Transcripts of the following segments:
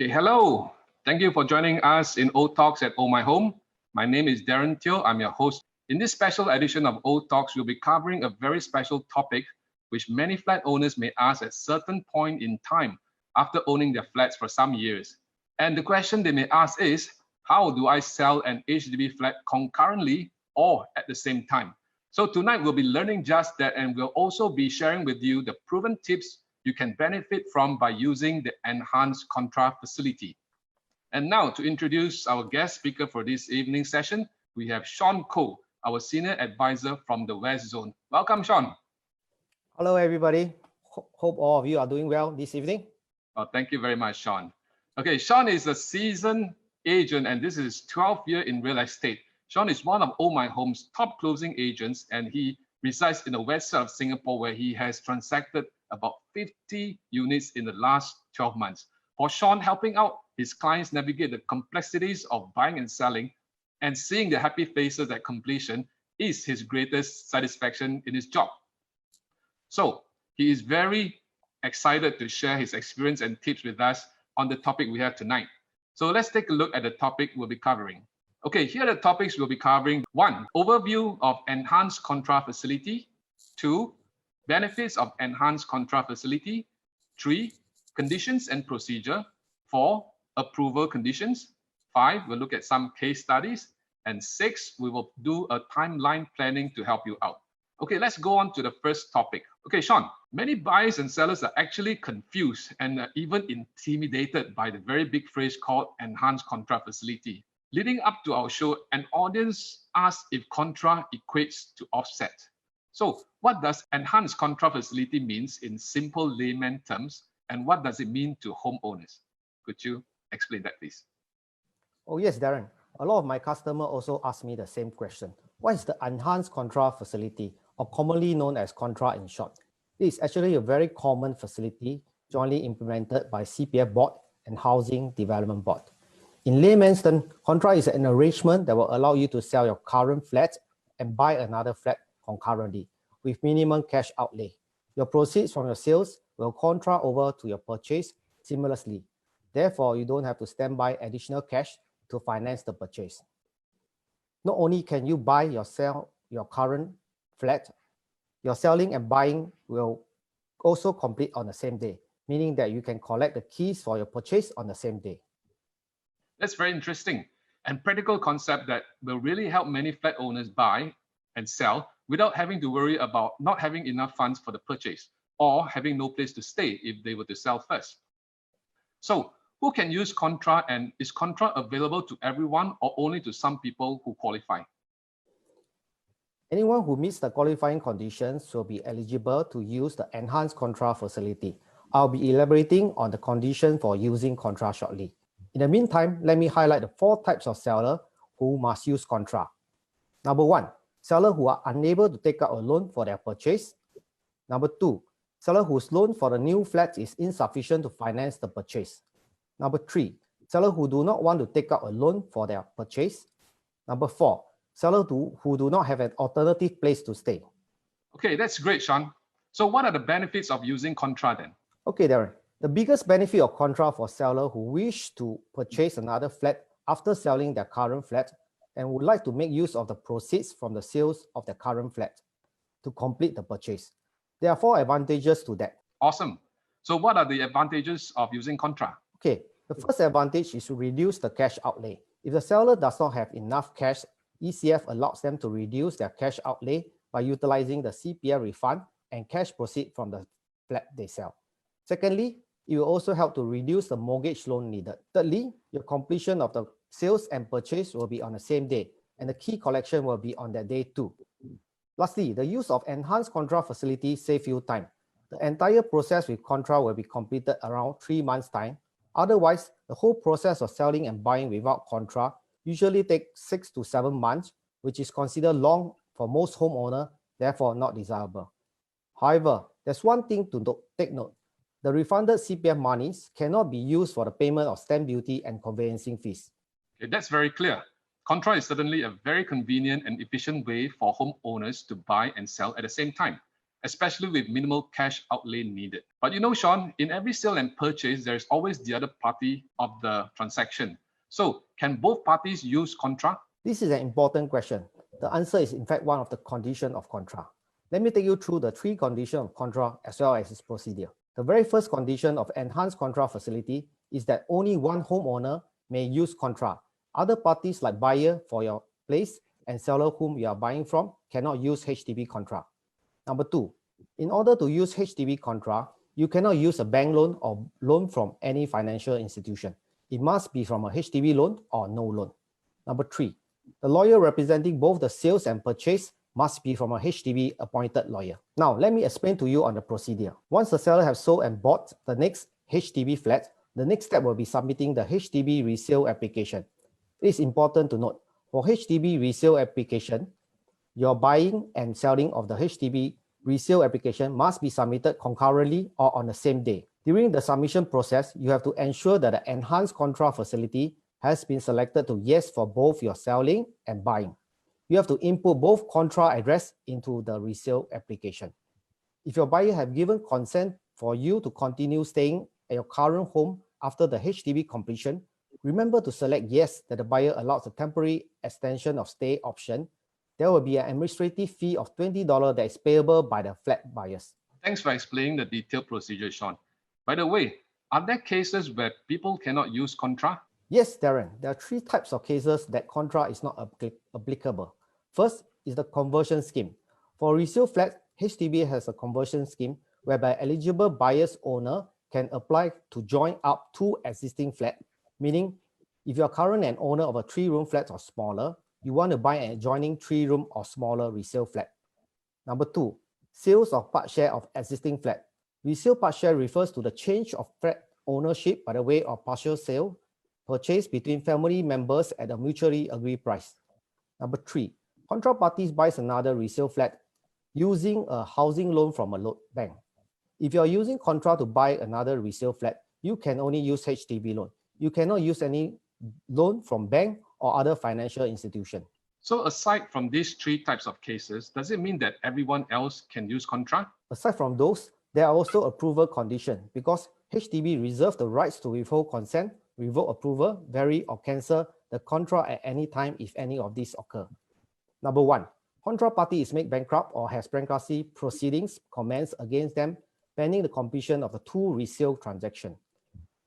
Okay, hello. Thank you for joining us in O Talks at O My Home. My name is Darren Teo. I'm your host. In this special edition of O Talks, we'll be covering a very special topic which many flat owners may ask at certain point in time after owning their flats for some years. And the question they may ask is, how do I sell an HDB flat concurrently or at the same time? So tonight we'll be learning just that, and we'll also be sharing with you the proven tips you can benefit from by using the Enhanced Contra Facility. And now to introduce our guest speaker for this evening session, we have Sean Koh, our Senior Advisor from the West Zone. Welcome, Sean. Hello, everybody. Hope all of you are doing well this evening. Oh, thank you very much, Sean. Okay, Sean is a seasoned agent, and this is his 12th year in real estate. Sean is one of O My Home's top closing agents, and he resides in the west side of Singapore, where he has transacted about 50 units in the last 12 months. For Sean, helping out his clients navigate the complexities of buying and selling and seeing the happy faces at completion is his greatest satisfaction in his job. So he is very excited to share his experience and tips with us on the topic we have tonight. So let's take a look at the topic we'll be covering. Okay, here are the topics we'll be covering. 1, overview of Enhanced Contra Facility. 2, benefits of Enhanced Contra Facility. 3, conditions and procedure. 4, approval conditions. 5, we'll look at some case studies. And 6, we will do a timeline planning to help you out. Okay, let's go on to the first topic. Okay, Sean, many buyers and sellers are actually confused and even intimidated by the very big phrase called Enhanced Contra Facility. Leading up to our show, an audience asked if Contra equates to offset. So what does Enhanced Contra Facility means in simple layman terms, and what does it mean to homeowners? Could you explain that, please? Oh, yes, Darren. A lot of my customers also ask me the same question. What is the Enhanced Contra Facility, or commonly known as Contra in short? It is actually a very common facility jointly implemented by CPF Board and Housing Development Board. In layman's terms, Contra is an arrangement that will allow you to sell your current flat and buy another flat concurrently with minimum cash outlay. Your proceeds from your sales will contra over to your purchase seamlessly. Therefore, you don't have to stand by additional cash to finance the purchase. Not only can you buy or sell your current flat, your selling and buying will also complete on the same day, meaning that you can collect the keys for your purchase on the same day. That's very interesting and practical concept that will really help many flat owners buy and sell without having to worry about not having enough funds for the purchase or having no place to stay if they were to sell first. So who can use Contra, and is Contra available to everyone or only to some people who qualify? Anyone who meets the qualifying conditions will be eligible to use the Enhanced Contra Facility. I'll be elaborating on the condition for using Contra shortly. In the meantime, let me highlight the 4 types of seller who must use Contra. Number 1, seller who are unable to take out a loan for their purchase. Number 2, seller whose loan for the new flat is insufficient to finance the purchase. Number 3, seller who do not want to take out a loan for their purchase. Number 4, seller who do not have an alternative place to stay. Okay, that's great, Sean. So what are the benefits of using Contra then? Okay, Darren. The biggest benefit of Contra for seller who wish to purchase another flat after selling their current flat and would like to make use of the proceeds from the sales of their current flat to complete the purchase. There are 4 advantages to that. Awesome. So what are the advantages of using Contra? Okay, the first advantage is to reduce the cash outlay. If the seller does not have enough cash, ECF allows them to reduce their cash outlay by utilizing the CPF refund and cash proceeds from the flat they sell. Secondly, it will also help to reduce the mortgage loan needed. Thirdly, your completion of the sales and purchase will be on the same day, and the key collection will be on that day too. Lastly, the use of Enhanced Contra Facility saves you time. The entire process with Contra will be completed around 3 months' time. Otherwise, the whole process of selling and buying without Contra usually takes 6 to 7 months, which is considered long for most homeowners, therefore not desirable. However, there's one thing to take note. The refunded CPF monies cannot be used for the payment of stamp duty and conveyancing fees. Okay, that's very clear. Contra is certainly a very convenient and efficient way for homeowners to buy and sell at the same time. especially with minimal cash outlay needed. But you know, Sean, in every sale and purchase, there is always the other party of the transaction. So can both parties use Contra? This is an important question. The answer is in fact one of the conditions of Contra. Let me take you through the 3 conditions of Contra as well as its procedure. The very first condition of Enhanced Contra Facility is that only one homeowner may use Contra. Other parties like buyer for your place and seller whom you are buying from cannot use HDB Contra. Number 2, in order to use HDB Contra, you cannot use a bank loan or loan from any financial institution. It must be from a HDB loan or no loan. Number 3, the lawyer representing both the sales and purchase must be from a HDB appointed lawyer. Now, let me explain to you on the procedure. Once the seller has sold and bought the next HDB flat, the next step will be submitting the HDB resale application. It is important to note, for HDB resale application, your buying and selling of the HDB resale application must be submitted concurrently or on the same day. During the submission process, you have to ensure that the Enhanced Contra Facility has been selected to yes for both your selling and buying. You have to input both Contra address into the resale application. If your buyer have given consent for you to continue staying at your current home after the HDB completion, remember to select yes that the buyer allows a temporary extension of stay option. There will be an administrative fee of $20 that is payable by the flat buyers. Thanks for explaining the detailed procedure, Sean. By the way, are there cases where people cannot use Contra? Yes, Darren, there are 3 types of cases that Contra is not applicable. First is the conversion scheme. For resale flats, HDB has a conversion scheme whereby eligible buyer's owner can apply to join up 2 existing flats, meaning if you are currently an owner of a 3-room flat or smaller, you want to buy an adjoining 3-room or smaller resale flat. Number 2, sales of part share of existing flat. Resale part share refers to the change of flat ownership by the way of partial sale, purchase between family members at a mutually agreed price. Number 3, Contra parties buys another resale flat using a housing loan from a bank. If you are using Contra to buy another resale flat, you can only use HDB loan. You cannot use any loan from bank or other financial institution. So aside from these 3 types of cases, does it mean that everyone else can use Contra? Aside from those, there are also approval conditions because HDB reserves the rights to withhold consent, revoke approval, vary or cancel the Contra at any time if any of these occur. Number 1, Contra party is made bankrupt or has bankruptcy proceedings commenced against them pending the completion of the 2 resale transactions.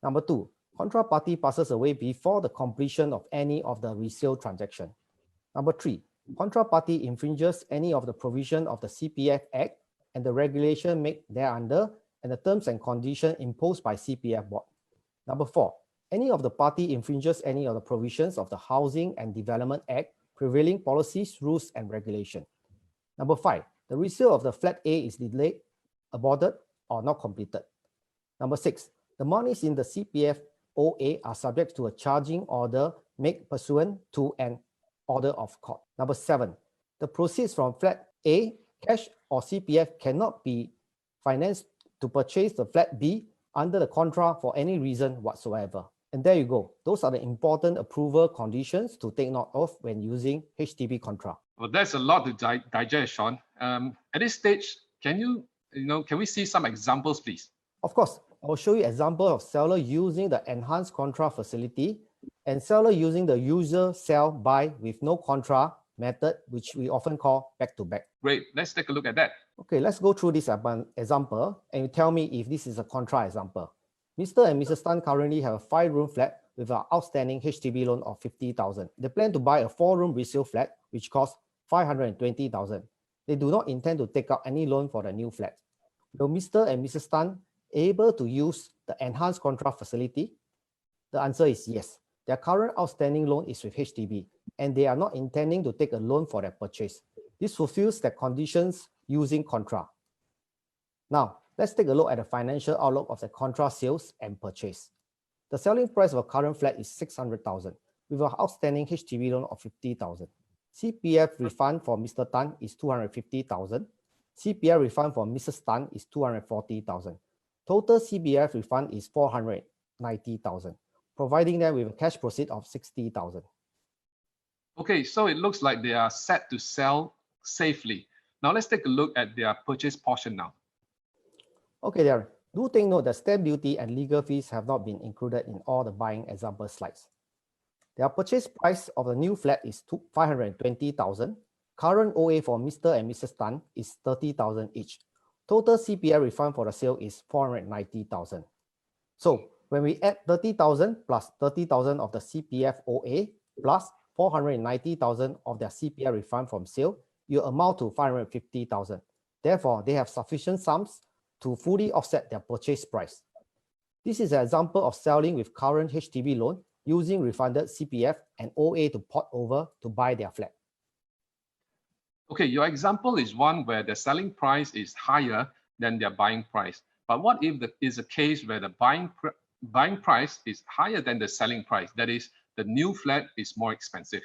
Number 2, Contra party passes away before the completion of any of the resale transaction. Number 3, Contra party infringes any of the provision of the CPF Act and the regulation made thereunder and the terms and conditions imposed by CPF Board. Number 4, any of the party infringes any of the provisions of the Housing and Development Act, prevailing policies, rules, and regulation. Number 5, the resale of the flat A is delayed, aborted, or not completed. Number 6, the monies in the CPF OA are subject to a charging order made pursuant to an order of court. Number 7, the proceeds from flat A, cash or CPF cannot be financed to purchase the flat B under the Contra for any reason whatsoever. And there you go. Those are the important approval conditions to take note of when using HDB Contra. Well, that's a lot to digest, Sean. At this stage, can we see some examples, please? Of course, I will show you example of seller using the Enhanced Contra Facility and seller using the user sell buy with no Contra method, which we often call back-to-back. Great, let's take a look at that. Okay, let's go through this example and you tell me if this is a Contra example. Mr. and Mrs. Tan currently have a 5-room flat with an outstanding HDB loan of $50,000. They plan to buy a 4-room resale flat which costs $520,000. They do not intend to take out any loan for the new flat. Will Mr. and Mrs. Tan able to use the Enhanced Contra Facility? The answer is yes. Their current outstanding loan is with HDB and they are not intending to take a loan for their purchase. This fulfills their conditions using Contra. Now, let's take a look at the financial outlook of the Contra sales and purchase. The selling price of a current flat is $600,000 with an outstanding HDB loan of $50,000. CPF refund for Mr. Tan is $250,000. CPF refund for Mrs. Tan is $240,000. Total CPF refund is $490,000, providing them with a cash proceed of $60,000. Okay, so it looks like they are set to sell safely. Now let's take a look at their purchase portion now. Okay, Darren, do take note that stamp duty and legal fees have not been included in all the buying example slides. Their purchase price of the new flat is 520,000. Current OA for Mr. and Mrs. Tan is 30,000 each. Total CPF refund for the sale is 490,000. So when we add 30,000 plus 30,000 of the CPF OA plus 490,000 of their CPF refund from sale, you amount to 550,000. Therefore, they have sufficient sums to fully offset their purchase price. This is an example of selling with current HDB loan using refunded CPF and OA to port over to buy their flat. Okay, your example is one where the selling price is higher than their buying price. But what if there is a case where the buying price is higher than the selling price? That is, the new flat is more expensive.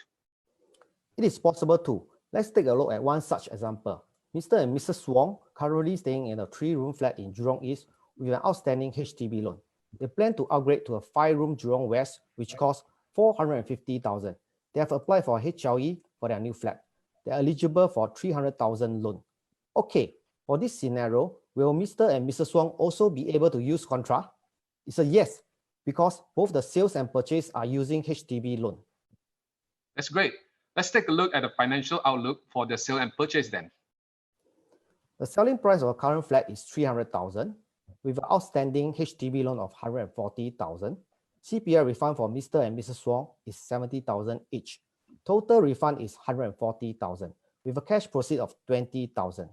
It is possible too. Let's take a look at one such example. Mr. and Mrs. Wong currently staying in a 3-room flat in Jurong East with an outstanding HDB loan. They plan to upgrade to a 5-room Jurong West, which costs 450,000. They have applied for a HLE for their new flat. They are eligible for 300,000 loan. Okay, for this scenario, will Mr. and Mrs. Wong also be able to use Contra? It's a yes, because both the sales and purchase are using HDB loan. That's great. Let's take a look at the financial outlook for the sale and purchase then. The selling price of a current flat is 300,000 with an outstanding HDB loan of 140,000. CPF refund for Mr. and Mrs. Wong is 70,000 each. Total refund is 140,000 with a cash proceed of 20,000.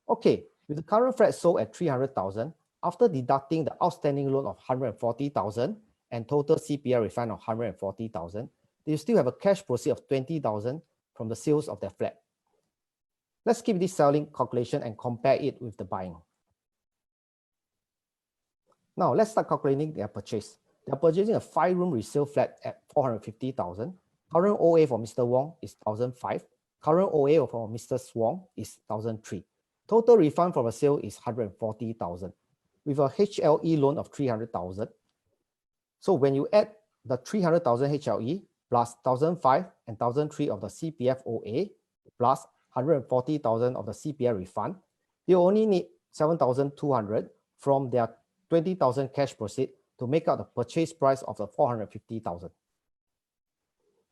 Okay, with the current flat sold at 300,000, after deducting the outstanding loan of 140,000 and total CPF refund of 140,000, they still have a cash proceed of 20,000 from the sales of their flat. Let's keep this selling calculation and compare it with the buying. Now let's start calculating their purchase. They are purchasing a 5-room resale flat at 450,000. Current OA for Mr. Wong is 1,005. Current OA for Mrs. Wong is 1,003. Total refund from the sale is 140,000 with a HLE loan of 300,000. So when you add the 300,000 HLE plus 1,005 and 1,003 of the CPF OA plus 140,000 of the CPF refund, they only need 7,200 from their 20,000 cash proceed to make out the purchase price of the 450,000.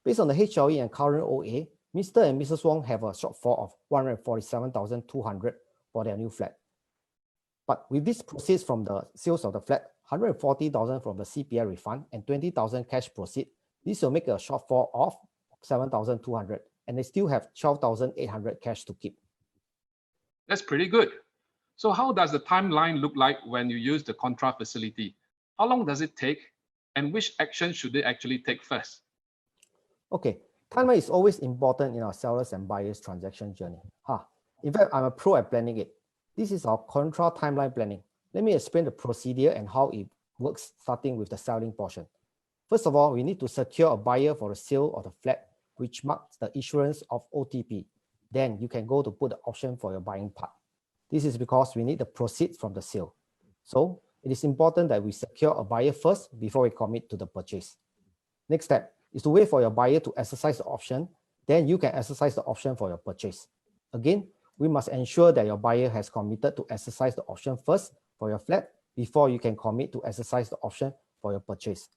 Based on the HLE and current OA, Mr. and Mrs. Wong have a shortfall of 147,200 for their new flat. But with this proceeds from the sales of the flat, 140,000 from the CPF refund and 20,000 cash proceed, this will make a shortfall of 7,200, and they still have 12,800 cash to keep. That's pretty good. So how does the timeline look like when you use the Contra facility? How long does it take, and which action should they actually take first? Okay, timeline is always important in our sellers and buyers transaction journey. In fact, I'm a pro at planning it. This is our Contra timeline planning. Let me explain the procedure and how it works, starting with the selling portion. First of all, we need to secure a buyer for the sale of the flat, which marks the issuance of OTP. Then you can go to put the option for your buying part. This is because we need the proceeds from the sale. So it is important that we secure a buyer first before we commit to the purchase. Next step is to wait for your buyer to exercise the option. Then you can exercise the option for your purchase. Again, we must ensure that your buyer has committed to exercise the option first for your flat before you can commit to exercise the option for your purchase.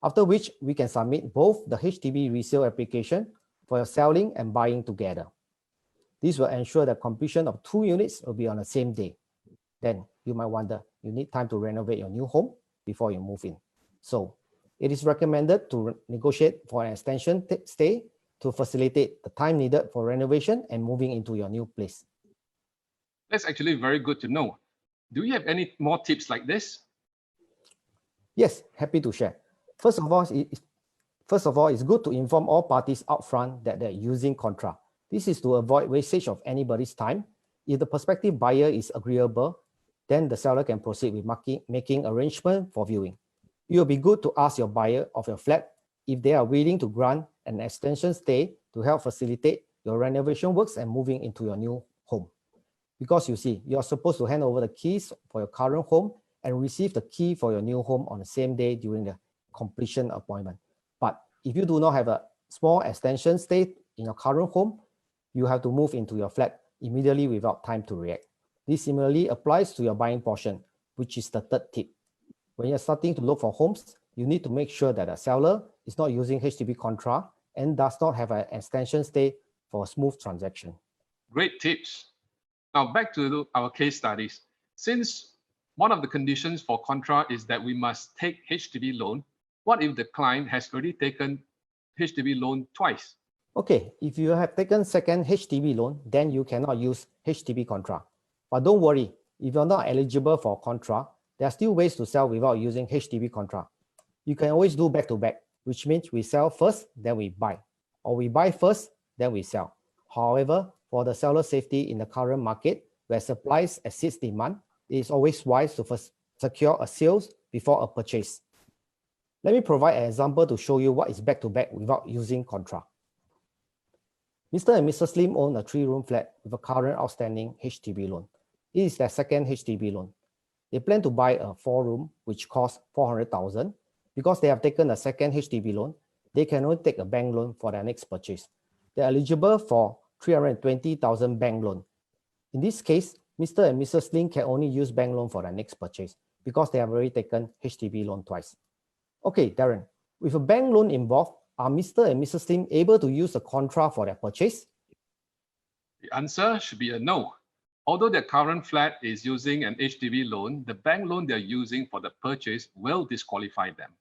After which, we can submit both the HDB resale application for your selling and buying together. This will ensure that completion of 2 units will be on the same day. Then you might wonder, you need time to renovate your new home before you move in. So it is recommended to negotiate for an extension stay to facilitate the time needed for renovation and moving into your new place. That's actually very good to know. Do you have any more tips like this? Yes, happy to share. First of all, it's good to inform all parties upfront that they're using Contra. This is to avoid wastage of anybody's time. If the prospective buyer is agreeable, then the seller can proceed with making arrangement for viewing. It will be good to ask your buyer of your flat if they are willing to grant an extension stay to help facilitate your renovation works and moving into your new home. Because you see, you are supposed to hand over the keys for your current home and receive the key for your new home on the same day during the completion appointment. But if you do not have a small extension stay in your current home, you have to move into your flat immediately without time to react. This similarly applies to your buying portion, which is the third tip. When you're starting to look for homes, you need to make sure that the seller is not using HDB Contra and does not have an extension stay for a smooth transaction. Great tips. Now back to our case studies. Since one of the conditions for Contra is that we must take HDB loan, what if the client has already taken HDB loan twice? Okay, if you have taken second HDB loan, then you cannot use HDB Contra. But don't worry, if you're not eligible for Contra, there are still ways to sell without using HDB Contra. You can always do back-to-back, which means we sell first, then we buy. Or we buy first, then we sell. However, for the seller safety in the current market, where supplies exceeds demand, it is always wise to first secure a sales before a purchase. Let me provide an example to show you what is back-to-back without using Contra. Mr. and Mrs. Lim own a 3-room flat with a current outstanding HDB loan. It is their second HDB loan. They plan to buy a 4-room which costs $400,000. Because they have taken a second HDB loan, they can only take a bank loan for their next purchase. They are eligible for $320,000 bank loan. In this case, Mr. and Mrs. Lim can only use bank loan for their next purchase because they have already taken HDB loan twice. Okay, Darren, with a bank loan involved, are Mr. and Mrs. Lim able to use a Contra for their purchase? The answer should be a no. Although their current flat is using an HDB loan, the bank loan they're using for the purchase will disqualify them.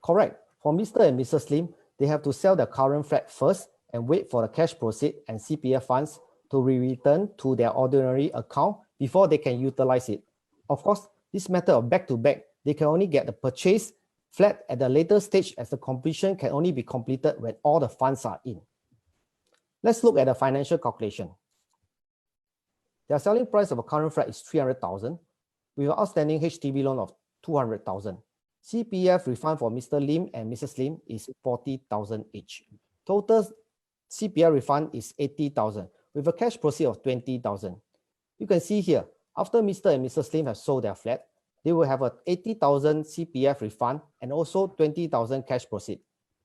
Correct. For Mr. and Mrs. Lim, they have to sell their current flat first and wait for the cash proceeds and CPF funds to be returned to their ordinary account before they can utilize it. Of course, this method of back-to-back, they can only get the purchase flat at the later stage as the completion can only be completed when all the funds are in. Let's look at the financial calculation. Their selling price of a current flat is $300,000 with an outstanding HDB loan of $200,000. CPF refund for Mr. Lim and Mrs. Lim is $40,000 each. Total CPF refund is $80,000 with a cash proceed of $20,000. You can see here, after Mr. and Mrs. Lim have sold their flat, they will have a $80,000 CPF refund and also $20,000 cash proceed.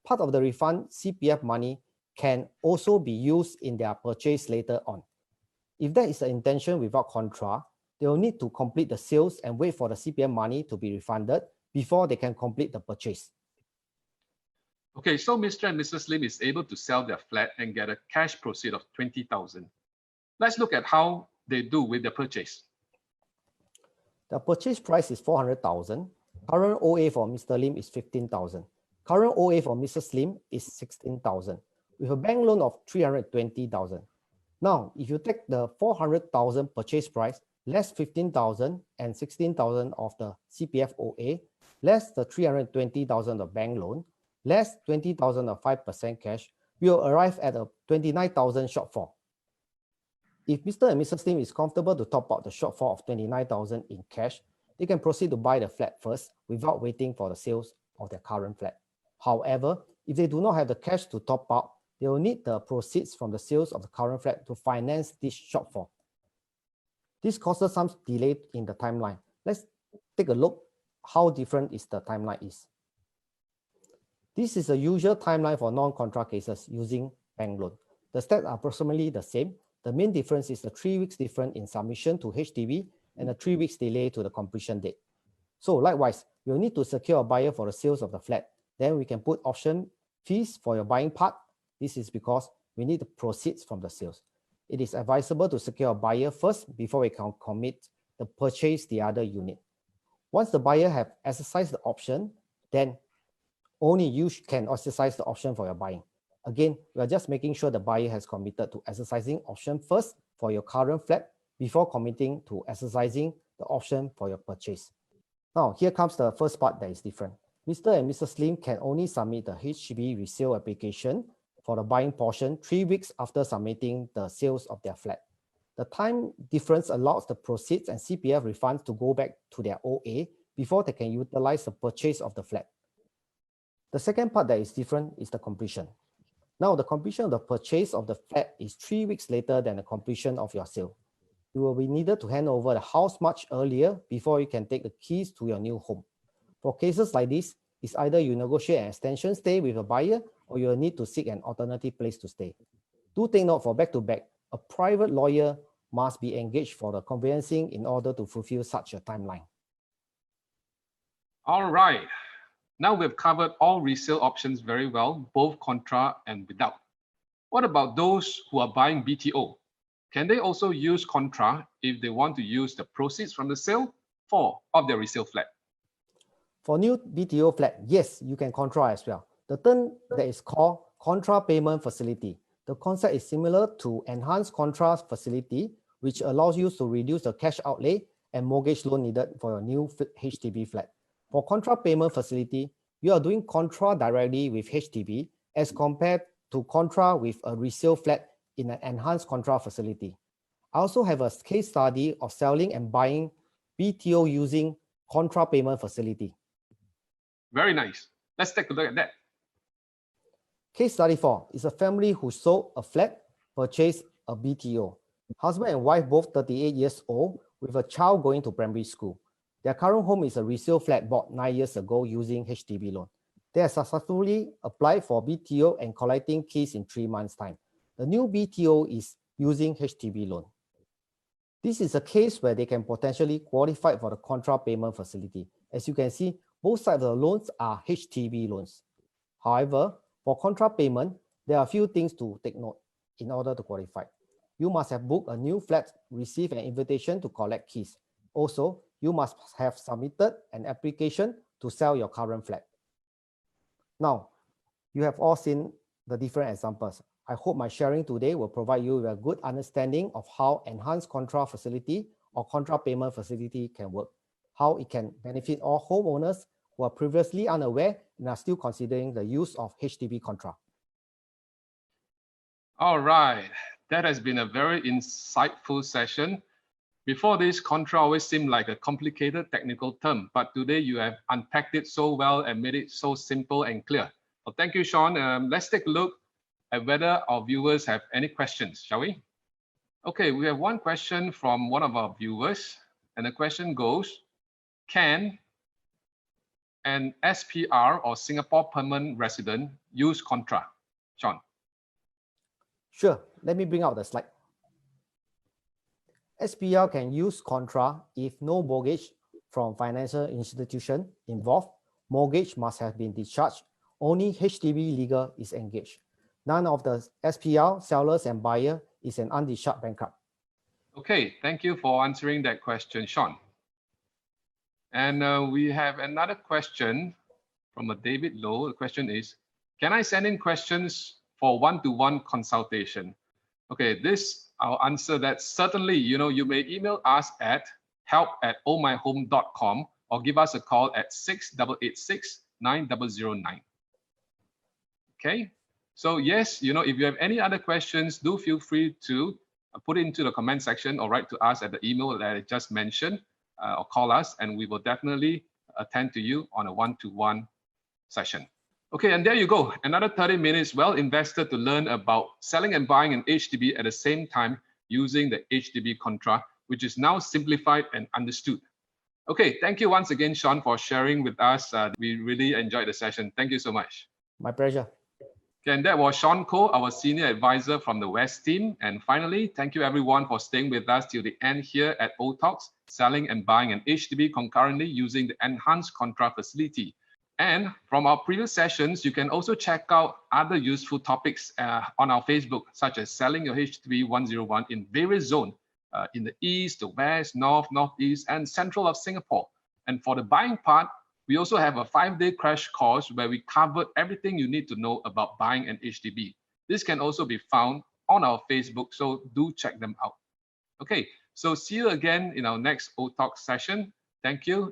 Part of the refund CPF money can also be used in their purchase later on. If that is the intention without Contra, they will need to complete the sales and wait for the CPF money to be refunded before they can complete the purchase. Okay, so Mr. and Mrs. Lim is able to sell their flat and get a cash proceed of $20,000. Let's look at how they do with the purchase. The purchase price is $400,000. Current OA for Mr. Lim is $15,000. Current OA for Mrs. Lim is $16,000 with a bank loan of $320,000. Now, if you take the $400,000 purchase price, less $15,000 and $16,000 of the CPF OA, less the $320,000 of bank loan, less $20,000 of 5% cash, we will arrive at a $29,000 shortfall. If Mr. and Mrs. Lim is comfortable to top up the shortfall of $29,000 in cash, they can proceed to buy the flat first without waiting for the sales of their current flat. However, if they do not have the cash to top up, they will need the proceeds from the sales of the current flat to finance this shortfall. This causes some delay in the timeline. Let's take a look how different the timeline is. This is the usual timeline for non-Contra cases using bank loan. The steps are approximately the same. The main difference is the 3 weeks difference in submission to HDB and the 3 weeks delay to the completion date. So likewise, you'll need to secure a buyer for the sales of the flat. Then we can put option fees for your buying part. This is because we need the proceeds from the sales. It is advisable to secure a buyer first before we can commit the purchase the other unit. Once the buyer have exercised the option, then only you can exercise the option for your buying. Again, we are just making sure the buyer has committed to exercising option first for your current flat before committing to exercising the option for your purchase. Now, here comes the first part that is different. Mr. and Mrs. Lim can only submit the HDB resale application for the buying portion 3 weeks after submitting the sales of their flat. The time difference allows the proceeds and CPF refunds to go back to their OA before they can utilize the purchase of the flat. The second part that is different is the completion. Now, the completion of the purchase of the flat is 3 weeks later than the completion of your sale. You will be needed to hand over the house much earlier before you can take the keys to your new home. For cases like this, it's either you negotiate an extension stay with a buyer or you will need to seek an alternative place to stay. Do take note for back-to-back, a private lawyer must be engaged for the conveyancing in order to fulfill such a timeline. All right. Now we've covered all resale options very well, both contra and without. What about those who are buying BTO? Can they also use contra if they want to use the proceeds from the sale of their resale flat? For new BTO flat, yes, you can contra as well. The term that is called Contra Payment Facility. The concept is similar to Enhanced Contra Facility, which allows you to reduce the cash outlay and mortgage loan needed for your new HDB flat. For Contra Payment Facility, you are doing contra directly with HDB as compared to contra with a resale flat in an Enhanced Contra Facility. I also have a case study of selling and buying BTO using Contra Payment Facility. Very nice. Let's take a look at that. Case study 4 is a family who sold a flat, purchased a BTO. Husband and wife both 38 years old with a child going to primary school. Their current home is a resale flat bought 9 years ago using HDB loan. They have successfully applied for BTO and collecting keys in 3 months' time. The new BTO is using HDB loan. This is a case where they can potentially qualify for the Contra Payment Facility. As you can see, both sides of the loans are HDB loans. However, for contra payment, there are a few things to take note in order to qualify. You must have booked a new flat, received an invitation to collect keys. Also, you must have submitted an application to sell your current flat. Now, you have all seen the different examples. I hope my sharing today will provide you with a good understanding of how Enhanced Contra Facility or Contra Payment Facility can work, how it can benefit all homeowners who are previously unaware and are still considering the use of HDB contra. All right, that has been a very insightful session. Before this, contra always seemed like a complicated technical term, but today you have unpacked it so well and made it so simple and clear. Well, thank you, Sean. Let's take a look at whether our viewers have any questions, shall we? Okay, we have one question from one of our viewers, and the question goes, can an SPR or Singapore permanent resident use contra? Sean. Sure, let me bring out the slide. SPR can use contra if no mortgage from financial institution involved. Mortgage must have been discharged. Only HDB legal is engaged. None of the SPR sellers and buyer is an undischarged bankrupt. Okay, thank you for answering that question, Sean. And we have another question from a David Lowe. The question is, can I send in questions for one-to-one consultation? Okay, I'll answer that. Certainly, you may email us at help@ohmyhome.com or give us a call at 6886-9009. Okay, so yes, if you have any other questions, do feel free to put it into the comment section or write to us at the email that I just mentioned, or call us, and we will definitely attend to you on a one-to-one session. Okay, and there you go. Another 30 minutes well invested to learn about selling and buying an HDB at the same time using the HDB contra, which is now simplified and understood. Okay, thank you once again, Sean, for sharing with us. We really enjoyed the session. Thank you so much. My pleasure. Okay, and that was Sean Koh, our senior advisor from the West team. And finally, thank you everyone for staying with us till the end here at OTalks, selling and buying an HDB concurrently using the Enhanced Contra Facility. And from our previous sessions, you can also check out other useful topics on our Facebook, such as selling your HDB 101 in various zones in the east, the west, north, northeast, and central of Singapore. And for the buying part, we also have a 5-day crash course where we covered everything you need to know about buying an HDB. This can also be found on our Facebook, so do check them out. Okay, so see you again in our next OTalk session. Thank you.